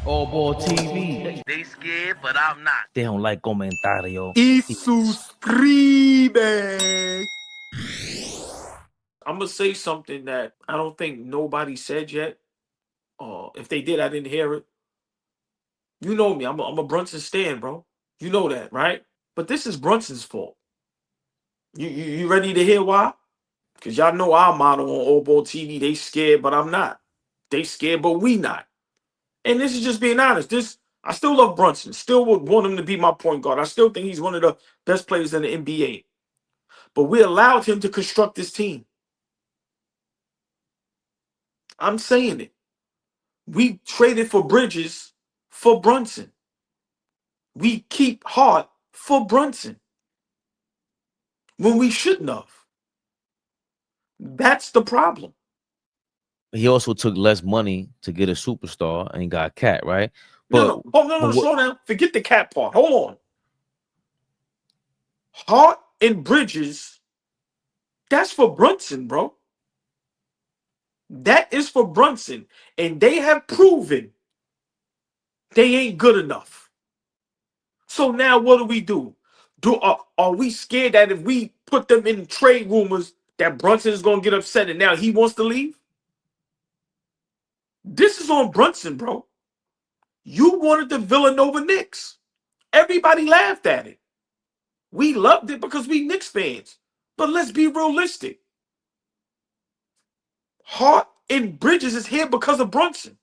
AllBall TV. They scared, but I'm not. They don't like comentario. Y suscribe. I'm gonna say something that I don't think nobody said yet. If they did, I didn't hear it. You know me. I'm a Brunson stan, bro. You know that, right? But this is Brunson's fault. You ready to hear why? Because y'all know our motto on AllBall TV. They scared, but I'm not. They scared, but we not. And this is just being honest. I still love Brunson. Still would want him to be my point guard. I still think he's one of the best players in the NBA. But we allowed him to construct this team. I'm saying it. We traded for Bridges for Brunson. We keep Hart for Brunson when we shouldn't have. That's the problem. He also took less money to get a superstar and got Cat, right? But no, slow down. Forget the Cat part. Hold on. Hart and Bridges, that's for Brunson, bro. That is for Brunson. And they have proven they ain't good enough. So now what do? Are we scared that if we put them in trade rumors that Brunson is going to get upset and now he wants to leave? This is on Brunson, bro. You wanted the Villanova Knicks. Everybody laughed at it. We loved it because we Knicks fans. But let's be realistic. Hart and Bridges is here because of Brunson.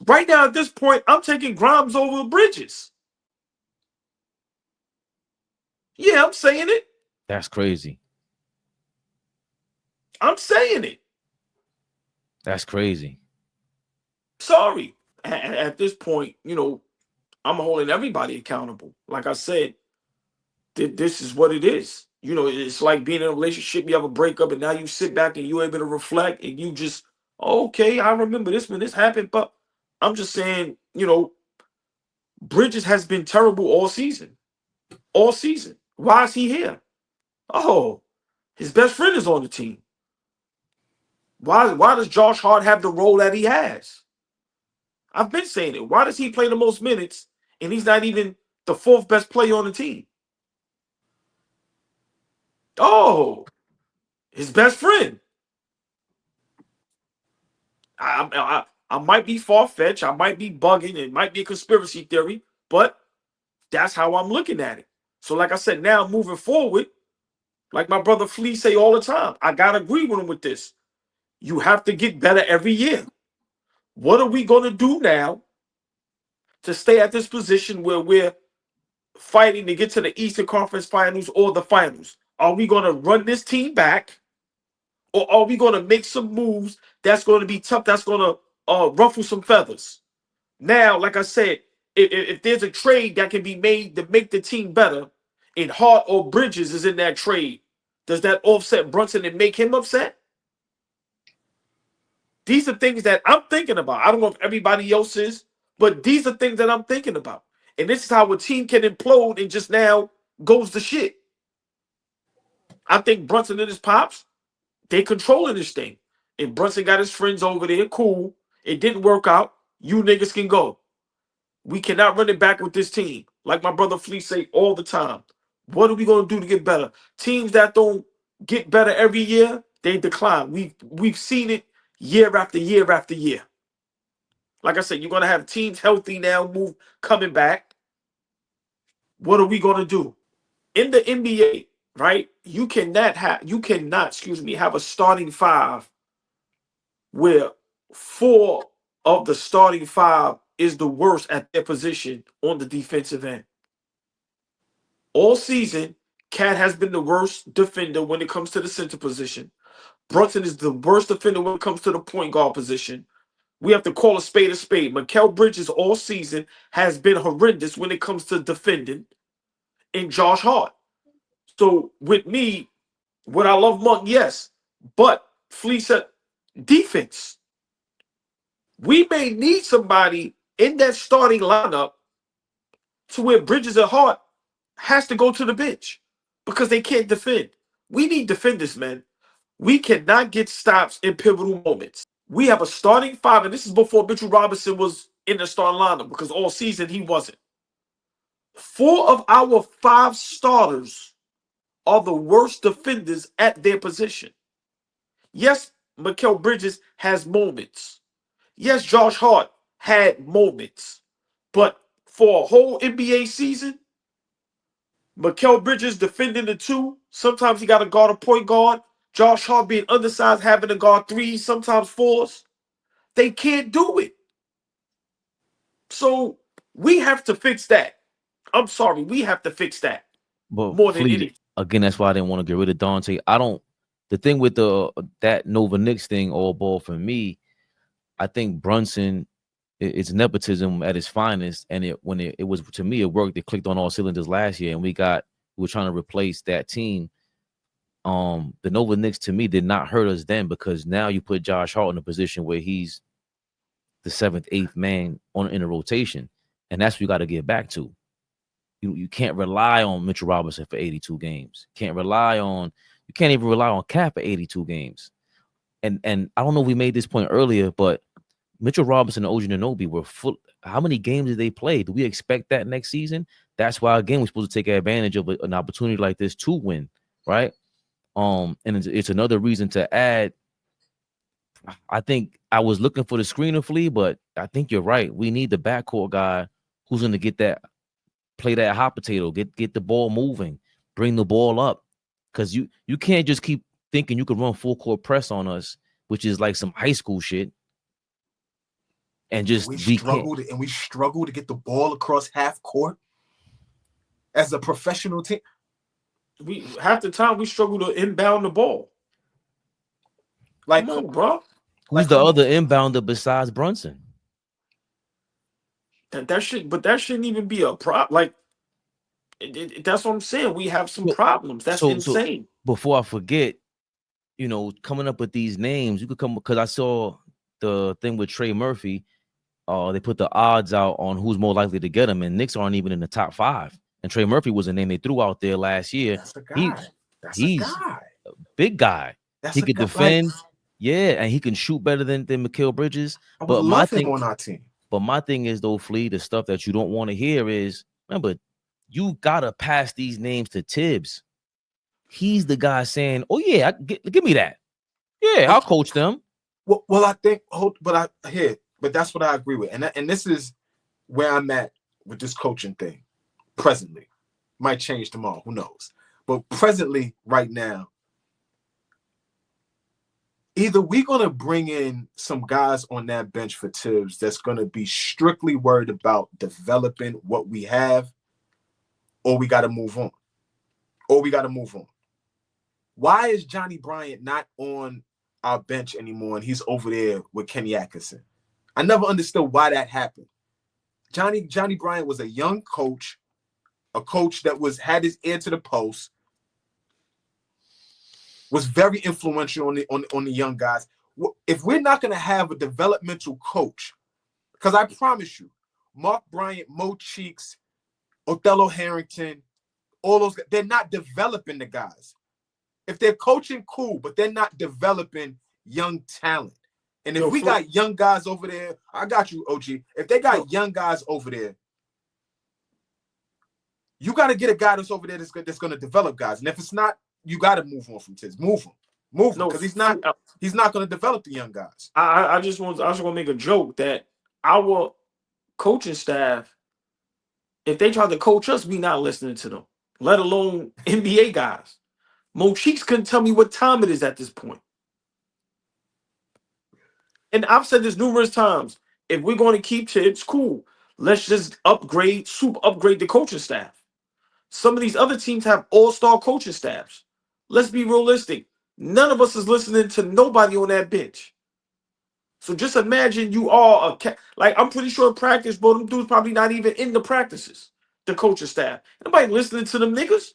Right now, at this point, I'm taking Grimes over Bridges. Yeah, I'm saying it. That's crazy. I'm saying it. That's crazy. Sorry. At this point, I'm holding everybody accountable. Like I said, this is what it is. It's like being in a relationship, you have a breakup, and now you sit back and you're able to reflect, and you just, okay, I remember this when this happened, but I'm just saying, Bridges has been terrible all season. All season. Why is he here? Oh, his best friend is on the team. Why does Josh Hart have the role that he has? I've been saying it. Why does he play the most minutes and he's not even the fourth best player on the team? Oh, his best friend. I might be far-fetched. I might be bugging. It might be a conspiracy theory, but that's how I'm looking at it. So like I said, now moving forward, like my brother Flea say all the time, I got to agree with him with this. You have to get better every year. What are we going to do now to stay at this position where we're fighting to get to the Eastern Conference Finals or the finals? Are we going to run this team back? Or are we going to make some moves that's going to be tough, that's going to ruffle some feathers? Now, like I said, if there's a trade that can be made to make the team better, and Hart or Bridges is in that trade, does that offset Brunson and make him upset? These are things that I'm thinking about. I don't know if everybody else is, but these are things that I'm thinking about. And this is how a team can implode and just now goes to shit. I think Brunson and his pops, they controlling this thing. And Brunson got his friends over there. Cool. It didn't work out. You niggas can go. We cannot run it back with this team. Like my brother Flea say all the time. What are we going to do to get better? Teams that don't get better every year, they decline. We've seen it year after year after year. Like I said, you're going to have teams healthy now, coming back. What are we going to do? In the NBA, right? You cannot have a starting five where 4 of the starting 5 is the worst at their position on the defensive end. All season, Cat has been the worst defender when it comes to the center position. Brunson is the worst defender when it comes to the point guard position. We have to call a spade a spade. Mikal Bridges all season has been horrendous when it comes to defending. And Josh Hart. So with me, would I love Monk? Yes. But Flea said defense. We may need somebody in that starting lineup to where Bridges and Hart has to go to the bench because they can't defend. We need defenders, man. We cannot get stops in pivotal moments. We have a starting five, and this is before Mitchell Robinson was in the starting lineup because all season he wasn't. 4 of our 5 starters are the worst defenders at their position. Yes, Mikal Bridges has moments. Yes, Josh Hart had moments. But for a whole NBA season, Mikal Bridges defending the 2. Sometimes he got to guard a point guard. Josh Hart being undersized, having to guard 3s, sometimes 4s. They can't do it. So we have to fix that. I'm sorry, we have to fix that But more than Fleet, anything. again, that's why I didn't want to get rid of Dante. The thing with that Nova Knicks thing, all ball for me, I think Brunson, it's nepotism at its finest. And when it was, to me, it worked. It clicked on all cylinders last year, and we were trying to replace that team. The Nova Knicks, to me, did not hurt us then, because now you put Josh Hart in a position where he's the 7th, 8th man in a rotation, and that's what you got to get back to. You can't rely on Mitchell Robinson for 82 games. You can't even rely on Cap for 82 games. And I don't know if we made this point earlier, but Mitchell Robinson and OG Anunoby were full. How many games did they play? Do we expect that next season? That's why, again, we're supposed to take advantage of an opportunity like this to win, right? And it's another reason to add. I think I was looking for the screener, Flea, but I think you're right. We need the backcourt guy who's going to play that hot potato, get the ball moving, bring the ball up, because you can't just keep thinking you can run full court press on us, which is like some high school shit. And just we struggle to get the ball across half court as a professional team. We half the time we struggle to inbound the ball. Like, come on, bro. Who's the other inbounder besides Brunson? That shouldn't even be a problem. Like, that's what I'm saying. We have some problems. That's insane. Before I forget, coming up with these names, you could come, because I saw the thing with Trey Murphy. They put the odds out on who's more likely to get him, and Knicks aren't even in the top 5. And Trey Murphy was a name they threw out there last year. That's a guy. He's a big guy. He could defend, and he can shoot better than Mikal Bridges. But my thing on our team. But my thing is, though, Flea, the stuff that you don't want to hear is, remember, you gotta pass these names to Tibbs. He's the guy saying, "Oh yeah, give me that. Yeah, I'll coach them." Well, I think, but that's what I agree with, and this is where I'm at with this coaching thing. Presently, might change tomorrow, who knows? But presently, right now, either we're gonna bring in some guys on that bench for Tibbs that's gonna be strictly worried about developing what we have, or we got to move on. Why is Johnny Bryant not on our bench anymore and he's over there with Kenny Atkinson? I never understood why that happened. Johnny Bryant was a young coach, a coach that had his ear to the post, was very influential on the young guys. If we're not going to have a developmental coach, because I promise you, Mark Bryant, Mo Cheeks, Othello Harrington, all those guys, they're not developing the guys. If they're coaching, cool, but they're not developing young talent. And if we got young guys over there, I got you, OG. If they got young guys over there, you got to get a guy that's over there that's going to develop guys. And if it's not, you got to move on from Tibbs. Move him, because he's not going to develop the young guys. I just want to make a joke that our coaching staff, if they try to coach us, we not listening to them, let alone NBA guys. Mo Cheeks couldn't tell me what time it is at this point. And I've said this numerous times. If we're going to keep Tibbs, cool. Let's just upgrade the coaching staff. Some of these other teams have all-star coaching staffs. Let's be realistic. None of us is listening to nobody on that bench. So just imagine you are I'm pretty sure in practice, bro, them dudes probably not even in the practices, the coaching staff. Nobody listening to them niggas.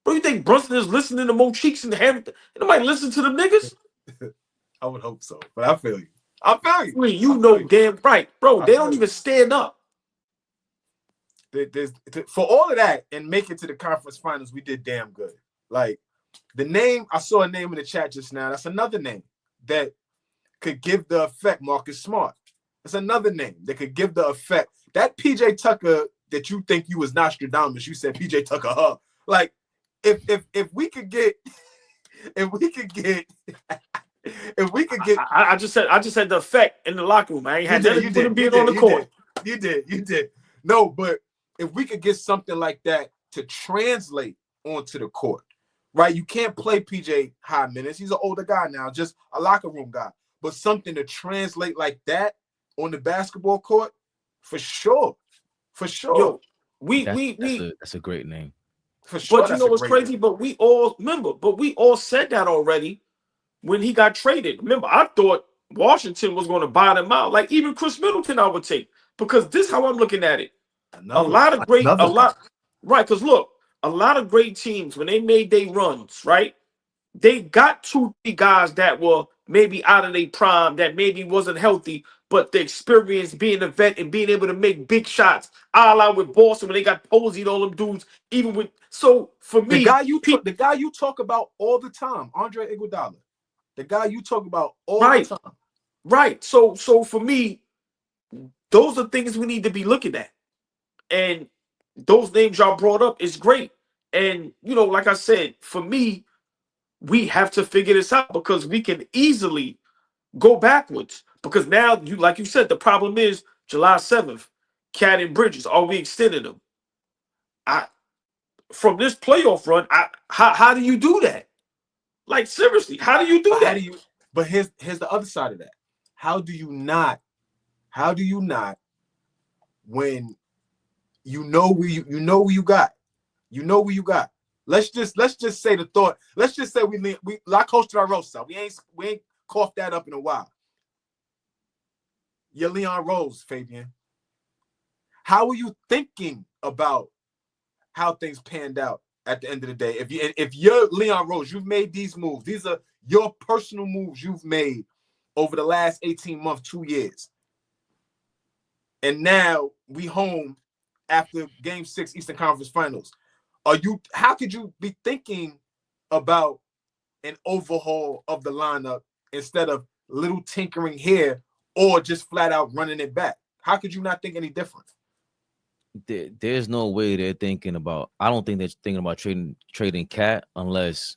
Bro, you think Brunson is listening to Mo Cheeks and Hamilton? Nobody listen to them niggas? I would hope so, but I feel you. Damn right, bro. They don't even stand up. For all of that and make it to the conference finals, we did damn good. Like, the name, I saw a name in the chat just now. That's another name that could give the effect. Marcus Smart. That's another name that could give the effect. That PJ Tucker that you think you was Nostradamus, you said PJ Tucker, huh? Like, if we could get, if we could get, if we could get, I just said the effect in the locker room. I ain't had nothing to do with him being on the court. You did. No, but if we could get something like that to translate onto the court, right? You can't play PJ high minutes. He's an older guy now, just a locker room guy. But something to translate like that on the basketball court, for sure. Yo, that's a great name. For sure. But you know what's crazy? Name. But we all said that already when he got traded. Remember, I thought Washington was going to buy them out. Like even Chris Middleton, I would take, because this is how I'm looking at it. Right? Because look, a lot of great teams when they made their runs, right? They got 2-3 guys that were maybe out of their prime, that maybe wasn't healthy, but the experience being a vet and being able to make big shots, a la with Boston when they got Posey and all them dudes. Even with for me, the guy you talk about all the time, Andre Iguodala, the guy you talk about all the time, right? So for me, those are things we need to be looking at, and those names y'all brought up is great. And like I said, for me, we have to figure this out because we can easily go backwards. Because now, like you said, the problem is July 7th, Cat and Bridges. Are we extending them? From this playoff run, how do you do that? Like seriously, how do you do that? But here's the other side of that. How do you not? When you know who you got. Let's just say the thought. Let's just say we La Costa Rosa. We ain't coughed that up in a while. You're Leon Rose, Fabian. How are you thinking about how things panned out at the end of the day? If you're Leon Rose, you've made these moves. These are your personal moves you've made over the last 18 months, 2 years. And now we home after Game 6 Eastern Conference Finals. How could you be thinking about an overhaul of the lineup instead of little tinkering here or just flat out running it back? How could you not think any different? There's no way they're thinking about. I don't think they're thinking about trading Cat unless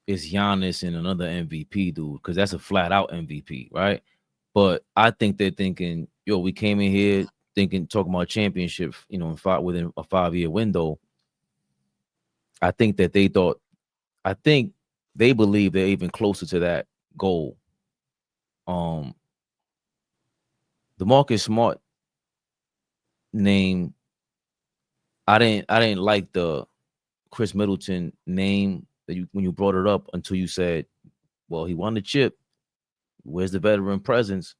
it's Giannis and another MVP dude, because that's a flat out MVP, right? But I think they're thinking, we came in here talking about championship, within a 5-year window. I think that they believe they're even closer to that goal. The Marcus Smart name, I didn't like the Chris Middleton name when you brought it up until you said, well, he won the chip. Where's the veteran presence?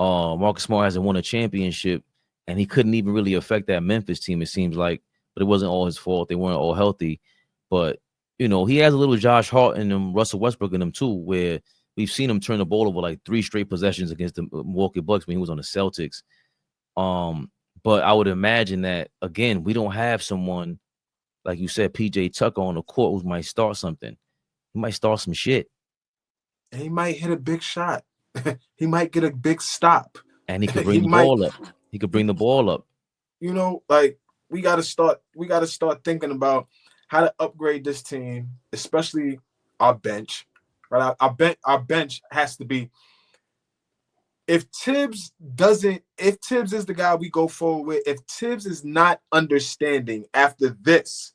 Marcus Smart hasn't won a championship, and he couldn't even really affect that Memphis team, it seems like. But it wasn't all his fault. They weren't all healthy. But, he has a little Josh Hart in him, Russell Westbrook in him too, where we've seen him turn the ball over like 3 straight possessions against the Milwaukee Bucks when he was on the Celtics. But I would imagine that, again, we don't have someone, like you said, PJ Tucker on the court who might start something. He might start some shit. And he might hit a big shot. He might get a big stop. And he could bring the ball up. He could bring the ball up. Like we gotta start thinking about how to upgrade this team, especially our bench. Right? Our bench has to be. If Tibbs is the guy we go forward with, if Tibbs is not understanding after this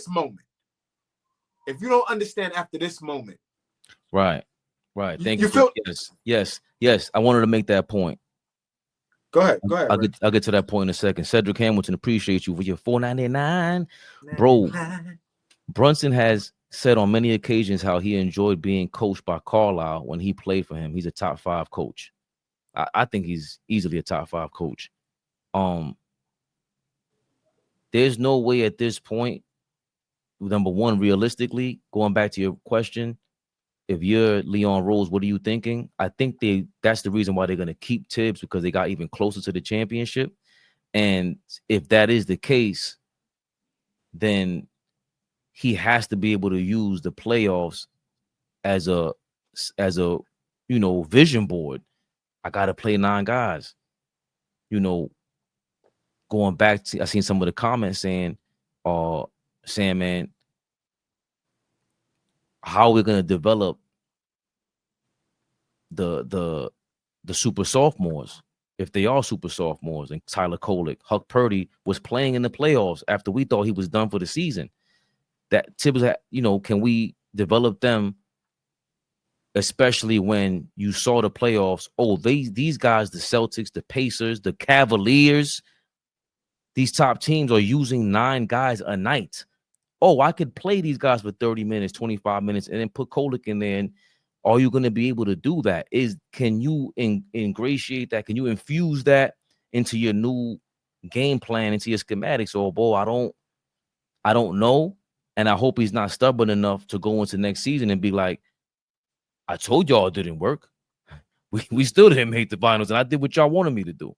moment, if you don't understand after this moment. Right. Thank you. Yes. I wanted to make that point. Go ahead. I'll get to that point in a second. Cedric Hamilton, appreciate you for your $4.99. Bro, Brunson has said on many occasions how he enjoyed being coached by Carlisle when he played for him. He's a top 5 coach. I think he's easily a top 5 coach. There's no way at this point, number one, realistically, going back to your question, if you're Leon Rose, what are you thinking? I think that's the reason why they're going to keep Tibbs, because they got even closer to the championship. And if that is the case, then he has to be able to use the playoffs as a as a vision board. I gotta play 9 guys. Going back to, I seen some of the comments saying, man, how are we gonna develop the super sophomores if they are super sophomores? And Tyler Kolek, Huck Purdy was playing in the playoffs after we thought he was done for the season. That Tibbs, can we develop them? Especially when you saw the playoffs. Oh, these guys, the Celtics, the Pacers, the Cavaliers, these top teams are using 9 guys a night. Oh, I could play these guys for 30 minutes, 25 minutes, and then put Kolek in there. And are you going to be able to do that? Can you ingratiate that? Can you infuse that into your new game plan, into your schematics? Oh, boy, I don't know. And I hope he's not stubborn enough to go into next season and be like, I told y'all it didn't work. We still didn't make the finals, and I did what y'all wanted me to do.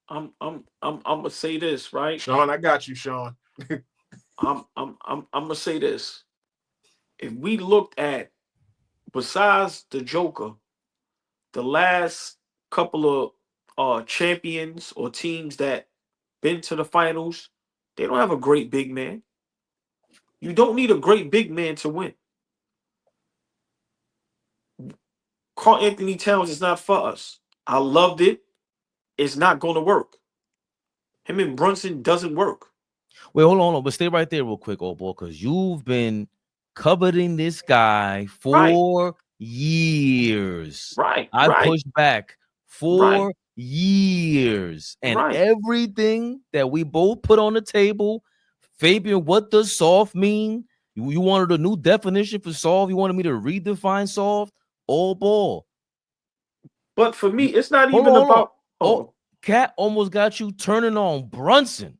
I'm gonna say this, right? Sean, I got you, Sean. I'm gonna say this. If we looked at, besides the Joker, the last couple of champions or teams that been to the finals, they don't have a great big man. You don't need a great big man to win. Karl-Anthony Towns is not for us. I loved it. It's not going to work. Him and Brunson doesn't work. Wait, hold on, but stay right there real quick, old boy, because you've been coveting this guy for years. Right. I pushed back for years, and everything that we both put on the table. Fabian, what does soft mean? You wanted a new definition for soft. You wanted me to redefine soft. All ball. But for me, it's not even about. Cat almost got you turning on Brunson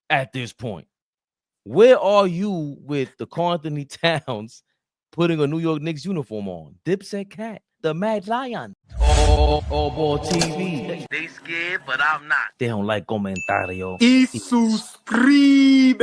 at this point. Where are you with the Karl-Anthony Towns putting a New York Knicks uniform on? Dipset Cat, the Mad Lion. AllBall TV. They scared, but I'm not. They don't like comentario. Y suscribe.